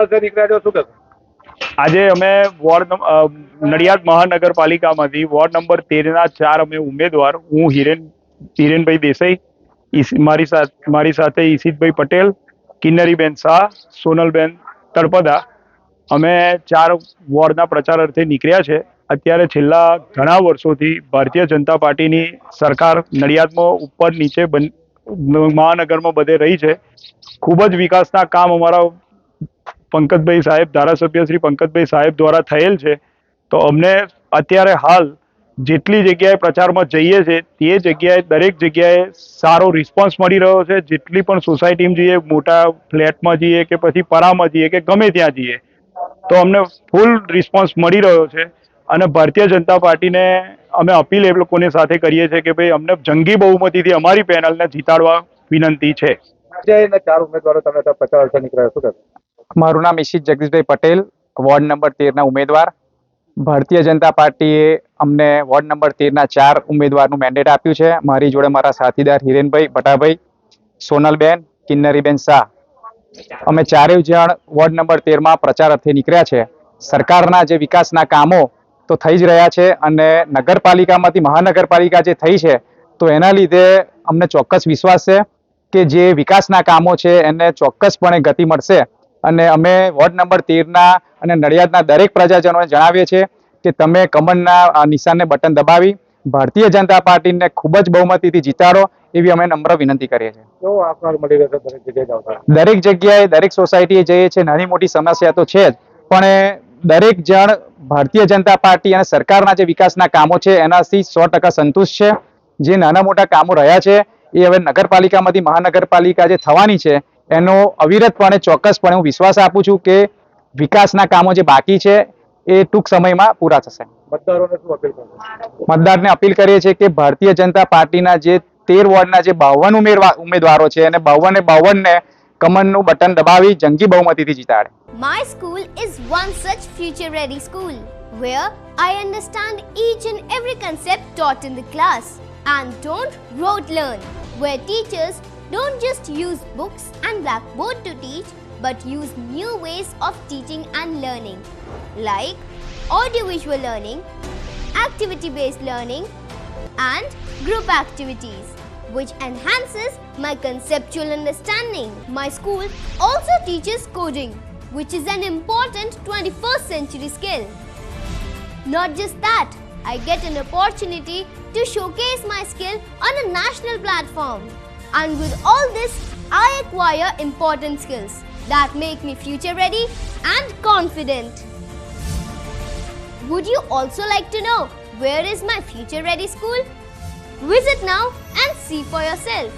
આજે અમે Nadiad મહાનગરપાલિકામાંથી ward number 13ના 4 અમે ઉમેદવાર, હું હિરેનભાઈ દેસાઈ, મારી સાથે ઈશિતભાઈ પટેલ, કિન્નરીબેન શાહ, સોનલબેન તળપદા, અમે 4 વોર્ડના પ્રચાર અર્થે નીકળ્યા છે. અત્યારે છેલ્લા ઘણા વર્ષોથી ભારતીય જનતા પાર્ટીની સરકાર નડિયાદમાં ઉપર નીચે મહાનગરમાં બધે રહી છે. ખૂબ જ વિકાસના કામ અમારા પંકજભાઈ સાહેબ, ધારાસભ્ય શ્રી પંકજભાઈ સાહેબ દ્વારા થયેલ છે. તો અમને અત્યારે હાલ જેટલી જગ્યાએ પ્રચારમાં જઈએ છે તે જગ્યાએ દરેક જગ્યાએ સારો રિસ્પોન્સ મળી રહ્યો છે. જેટલી પણ સોસાયટીમાં જઈએ, મોટા ફ્લેટમાં જઈએ કે પછી પરામાં જઈએ કે ગમે ત્યાં જઈએ, તો અમને ફૂલ રિસ્પોન્સ મળી રહ્યો છે. અને ભારતીય જનતા પાર્ટીને અમે અપીલ એ લોકોની સાથે કરીએ છીએ કે ભાઈ અમને જંગી બહુમતીથી અમારી પેનલને જીતાડવા વિનંતી છે. 4 ઉમેદવારો તમે પ્રચાર અર્થે નીકળ્યા, શું કહેશો? મારું નામ ઈશિત જગદીશભાઈ પટેલ, વોર્ડ નંબર 13ના ઉમેદવાર. ભારતીય જનતા પાર્ટીએ અમને વોર્ડ નંબર 13ના 4 ઉમેદવારનું મેન્ડેટ આપ્યું છે. મારી જોડે મારા સાથીદાર હિરેનભાઈ ભટાભાઈ, સોનલબેન, કિન્નરીબેન શાહ, અમે 4 જણ વોર્ડ નંબર 13માં પ્રચાર અર્થે નીકળ્યા છે. સરકારના જે વિકાસના કામો તો થઈ જ રહ્યા છે અને નગરપાલિકામાંથી મહાનગરપાલિકા જે થઈ છે તો એના લીધે અમને ચોક્કસ વિશ્વાસ છે કે જે વિકાસના કામો છે એને ચોક્કસપણે ગતિ મળશે. અને અમે વોર્ડ નંબર 13ના અને નડિયાદના દરેક પ્રજાજનોને જણાવીએ છીએ કે તમે કમળના નિશાનને બટન દબાવી ભારતીય જનતા પાર્ટીને ખૂબ જ બહુમતીથી જીતાડો એવી અમે નમ્ર વિનંતી કરીએ છીએ. દરેક જગ્યાએ દરેક સોસાયટીએ જઈએ છીએ, નાની મોટી સમસ્યા તો છે જ, પણ દરેક જણ ભારતીય જનતા પાર્ટી અને સરકારના જે વિકાસના કામો છે એનાથી 100% સંતુષ્ટ છે. જે નાના મોટા કામો રહ્યા છે એ હવે નગરપાલિકામાંથી મહાનગરપાલિકા જે થવાની છે એનો અવિરતપણે ચોક્કસપણે હું વિશ્વાસ આપું છું કે વિકાસના કામો જે બાકી છે એ ટૂંક સમયમાં પૂરા થશે. મતદારોને શું અપીલ કરો? મતદારને અપીલ કરીએ છીએ કે ભારતીય જનતા પાર્ટીના જે 13 વોર્ડના જે 52 ઉમેદવારો છે અને 52 ને કમળનું બટન દબાવી જંગી બહુમતીથી જીતાડે. My school is one such future-ready school where I understand each and every concept taught in the class and don't rote learn, where teachers don't just use books and blackboard to teach but use new ways of teaching and learning like audiovisual learning, activity-based learning and group activities which enhances my conceptual understanding. My school also teaches coding, which is an important 21st century skill. Not just that, I get an opportunity to showcase my skill on a national platform. And with all this, I acquire important skills that make me future ready and confident. Would you also like to know where is my future ready school? Visit now and see for yourself.